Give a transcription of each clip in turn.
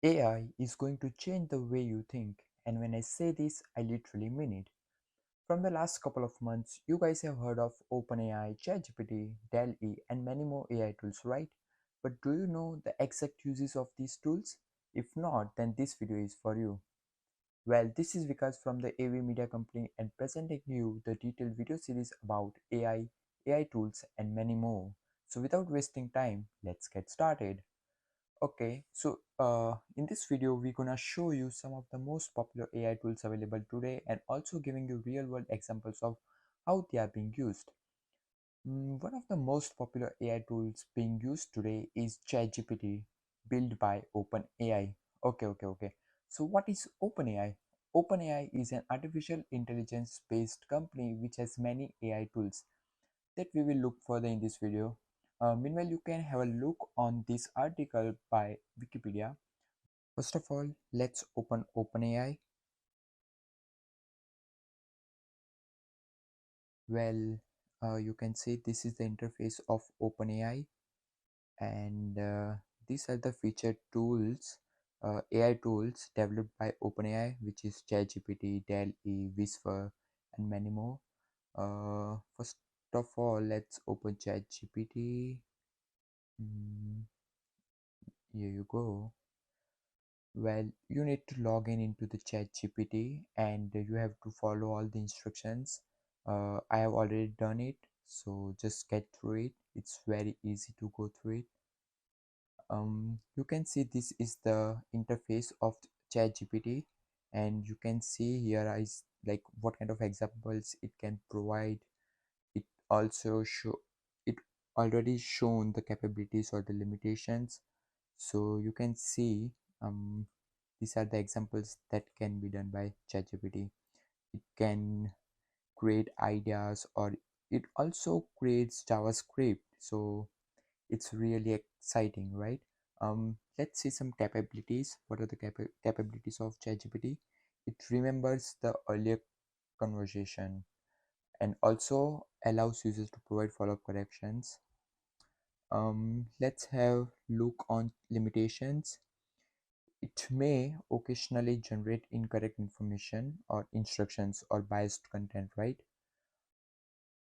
AI is going to change the way you think, and when I say this, I literally mean it. From the last couple of months, you guys have heard of OpenAI, ChatGPT, DALL-E, and many more AI tools, right? But do you know the exact uses of these tools? If not, then this video is for you. Well, this is Vikas from the AV Media Company and presenting you the detailed video series about AI tools, and many more. So without wasting time, let's get started. Okay, so in this video, we're gonna show you some of the most popular AI tools available today and also giving you real world examples of how they are being used. One of the most popular AI tools being used today is ChatGPT, built by OpenAI. Okay. So what is OpenAI? OpenAI is an artificial intelligence based company which has many AI tools that we will look further in this video. Meanwhile, you can have a look on this article by Wikipedia. First of all, let's open OpenAI. Well, you can see this is the interface of OpenAI, and these are the featured tools, AI tools developed by OpenAI, which is ChatGPT, DALL-E, Whisper, and many more. First of all, let's open ChatGPT. Here you go. Well, you need to log in into the ChatGPT and you have to follow all the instructions. I have already done it, so just get through it. It's very easy to go through it. You can see this is the interface of ChatGPT, and you can see here is like what kind of examples it can provide. It also show it already shown the capabilities or the limitations, so you can see these are the examples that can be done by ChatGPT. It can create ideas, or it also creates JavaScript, so it's really exciting, right? Let's see some capabilities. What are the capabilities of ChatGPT? It remembers the earlier conversation and also allows users to provide follow-up corrections. Let's have look on limitations. It may occasionally generate incorrect information or instructions or biased content, right?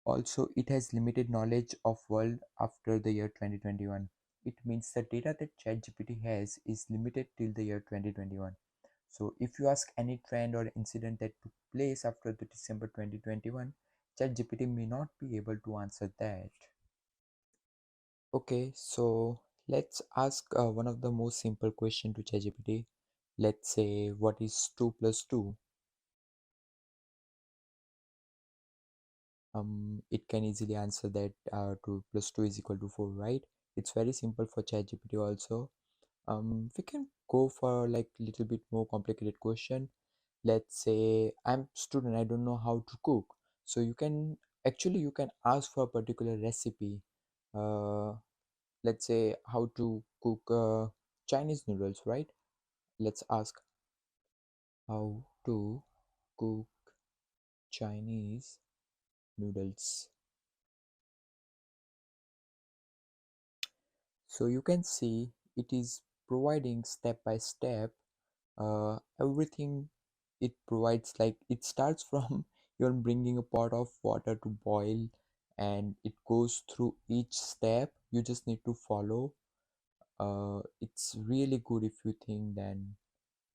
Also, it has limited knowledge of world after the year 2021. It means the data that ChatGPT has is limited till the year 2021. So if you ask any trend or incident that took place after the December 2021, ChatGPT may not be able to answer that. Okay, so let's ask one of the most simple question to ChatGPT. Let's say, what is 2 plus 2? It can easily answer that 2 plus 2 is equal to 4, right? It's very simple for ChatGPT also. We can go for like little bit more complicated question. Let's say I'm student, I don't know how to cook. So you can ask for a particular recipe. Uh, let's say how to cook Chinese noodles, right? Let's ask how to cook Chinese noodles. So you can see it is providing step by step everything. It provides, like, it starts from you're bringing a pot of water to boil, and it goes through each step. You just need to follow. It's really good if you think, then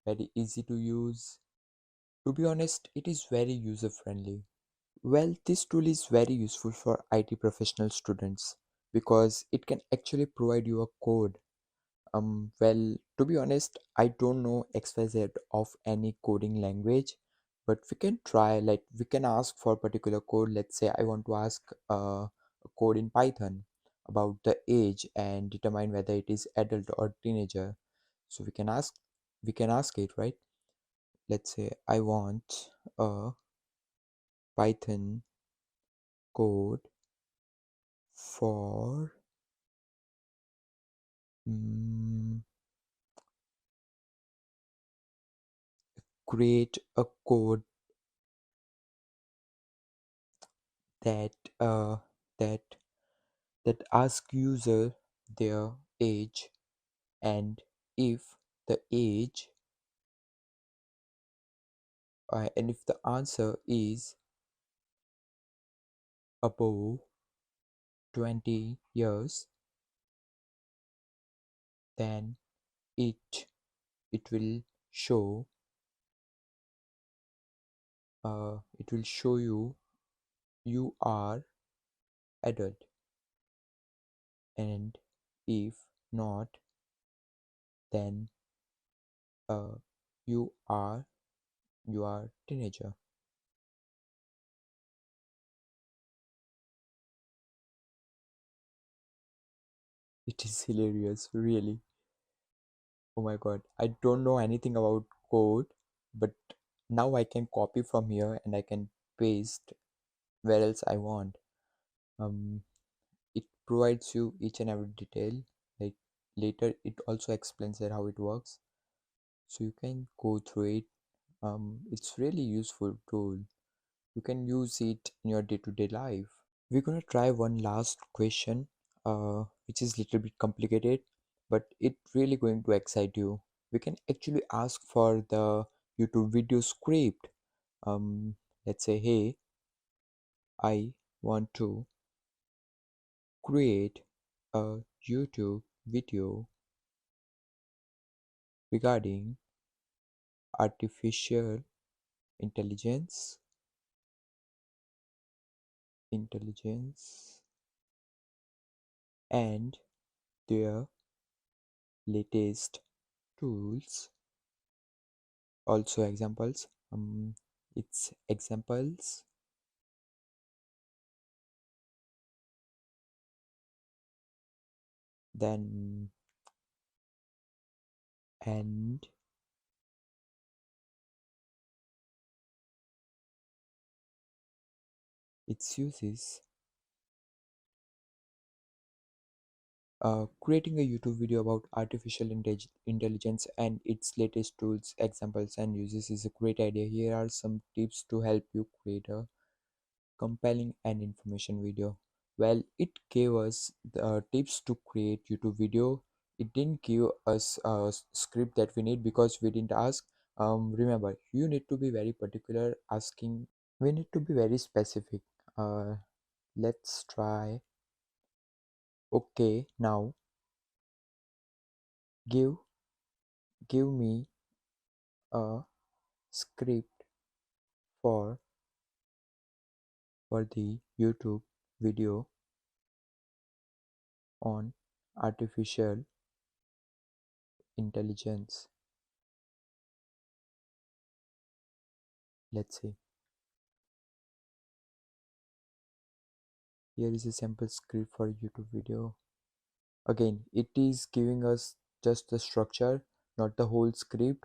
very easy to use. To be honest, it is very user friendly. Well, this tool is very useful for IT professional students because it can actually provide you a code. Well, to be honest, I don't know XYZ of any coding language, but we can try, like, we can ask for a particular code. Let's say I want to ask a code in Python about the age and determine whether it is adult or teenager. So we can ask it, right? Let's say I want a Python code for mm, create a code that that that ask user their age, and if the age, and if the answer is above 20 years, then it it will show you you are adult, and if not, then uh, you are teenager. It is hilarious, really. Oh my god, I don't know anything about code, but now I can copy from here and I can paste where else I want. Um, it provides you each and every detail. Like later, it also explains that how it works, so you can go through it. It's really useful tool. You can use it in your day-to-day life. We're gonna try one last question, which is little bit complicated, but it really going to excite you. We can actually ask for the YouTube video script. Um, let's say, hey, I want to create a YouTube video regarding artificial intelligence, intelligence, and their latest tools. Also examples. It's examples, then and its uses. Creating a YouTube video about artificial intelligence and its latest tools, examples, and uses is a great idea. Here are some tips to help you create a compelling and information video. Well, it gave us the tips to create YouTube video. It didn't give us a script that we need because we didn't ask. Remember, you need to be very particular asking. We need to be very specific. Uh, let's try. Okay, now give give me a script for the YouTube video on artificial intelligence. Let's say here is a sample script for YouTube video. Again, it is giving us just the structure, not the whole script.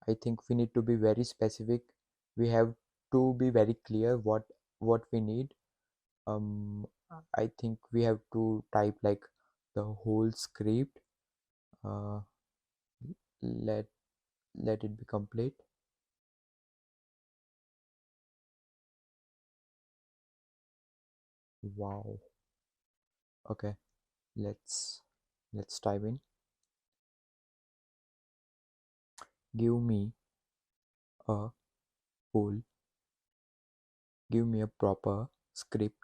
I think we need to be very specific. We have to be very clear what we need. I think we have to type like the whole script. Uh, let let it be complete. Wow. Okay, let's type in. Give me a full, give me a proper script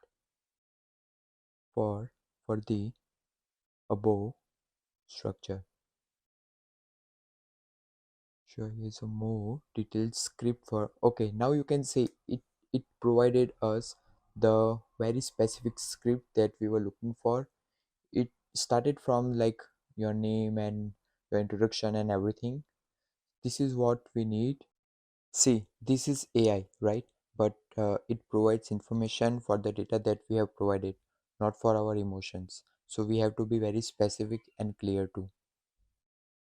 for the above structure. Sure, here's a more detailed script for. Okay, now you can say it provided us the very specific script that we were looking for. It started from like your name and your introduction and everything. This is what we need. See, this is AI, right? But it provides information for the data that we have provided, not for our emotions. So we have to be very specific and clear too.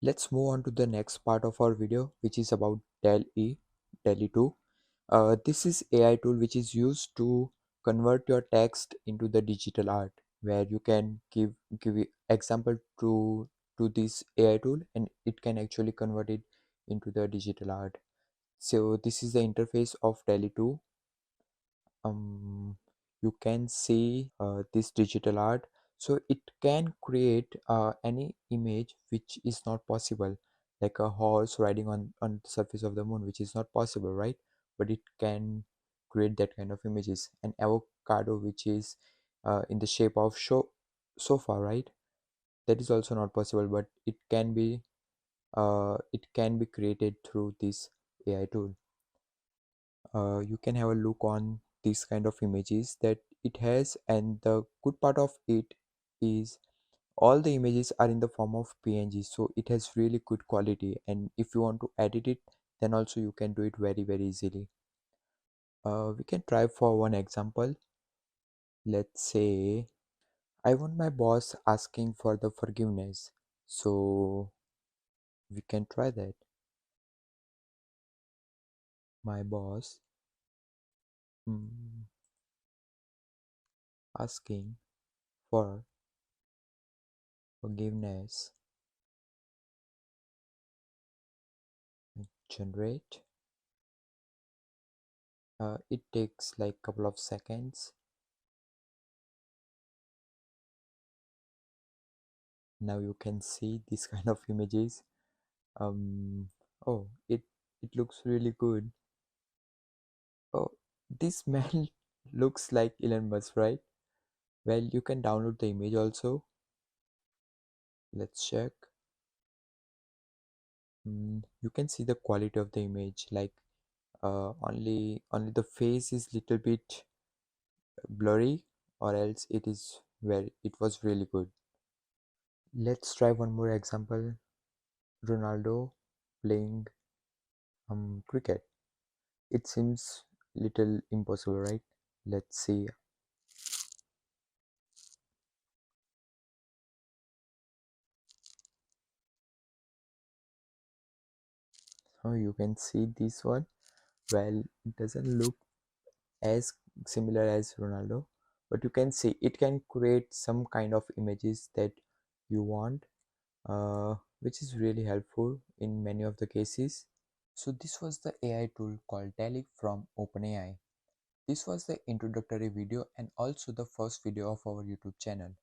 Let's move on to the next part of our video, which is about DALL-E 2. This is AI tool which is used to convert your text into the digital art, where you can example to this AI tool, and it can actually convert it into the digital art. So this is the interface of DALL-E 2. You can see this digital art, so it can create any image which is not possible. like a horse riding on the surface of the moon, which is not possible, right? But it can create that kind of images. An avocado which is in the shape of sofa, right? That is also not possible, but it can be created through this AI tool. You can have a look on these kind of images that it has, and the good part of it is all the images are in the form of png, so it has really good quality, and if you want to edit it, then also you can do it very very easily. We can try for one example. Let's say I want my boss asking for the forgiveness, so we can try that. My boss mm, asking for forgiveness. Generate. It takes like couple of seconds. Now you can see this kind of images. Oh, it looks really good. Oh, this man looks like Elon Musk, right? Well, you can download the image also. Let's check. You can see the quality of the image, like only the face is little bit blurry, or else it was really good. Let's try one more example. Ronaldo playing cricket. It seems little impossible, right? Let's see. Oh, you can see this one. Well, it doesn't look as similar as Ronaldo, but you can see it can create some kind of images that you want, which is really helpful in many of the cases. So this was the AI tool called DALL-E from OpenAI. This was the introductory video and also the first video of our YouTube channel.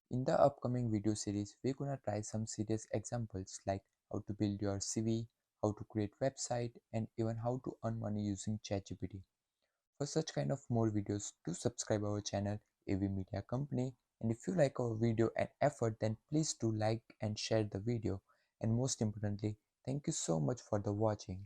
In the upcoming video series, we're gonna try some serious examples like how to build your CV, how to create website, and even how to earn money using ChatGPT. For such kind of more videos, do subscribe our channel, AV Media Company. And if you like our video and effort, then please do like and share the video. And most importantly, thank you so much for the watching.